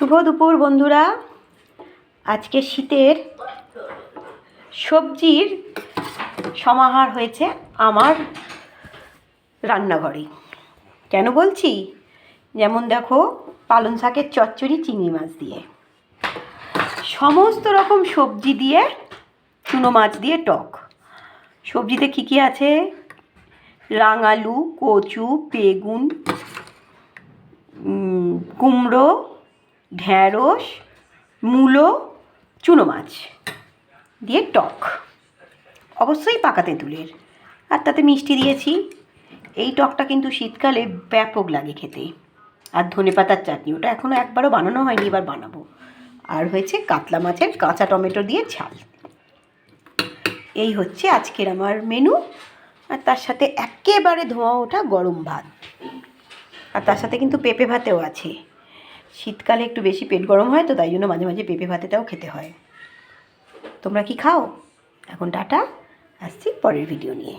শুভ দুপুর বন্ধুরা। আজকে শীতের সবজির সমাহার হয়েছে আমার রান্নাঘরে। কেন বলছি? যেমন দেখো, পালং শাকের চচ্চড়ি চিংড়ি মাছ দিয়ে, সমস্ত রকম সবজি দিয়ে, চুনো মাছ দিয়ে টক। সবজিতে কী কী আছে? রাঙালু, কচু, বেগুন, কুমড়ো, ঢ্যাঁড়স, মূলো, চুনো মাছ দিয়ে টক, অবশ্যই পাকা তেঁতুলের, আর তাতে মিষ্টি দিয়েছি। এই টকটা কিন্তু শীতকালে ব্যাপক লাগে খেতে। আর ধনেপাতার চাটনি, ওটা এখনও একবারও বানানো হয়নি, এবার বানাবো। আর হয়েছে কাতলা মাছের কাঁচা টমেটো দিয়ে ঝাল। এই হচ্ছে আজকের আমার মেনু। আর তার সাথে একেবারে ধোঁয়া ওঠা গরম ভাত, আর তার সাথে কিন্তু পেঁপে ভাতেও আছে। শীতকালে একটু বেশি পেট গরম হয়, তো তাই জন্য মাঝে মাঝে পেঁপে ভাতেটাও খেতে হয়। তোমরা কি খাও? এখন টাটা, আসছি পরের ভিডিও নিয়ে।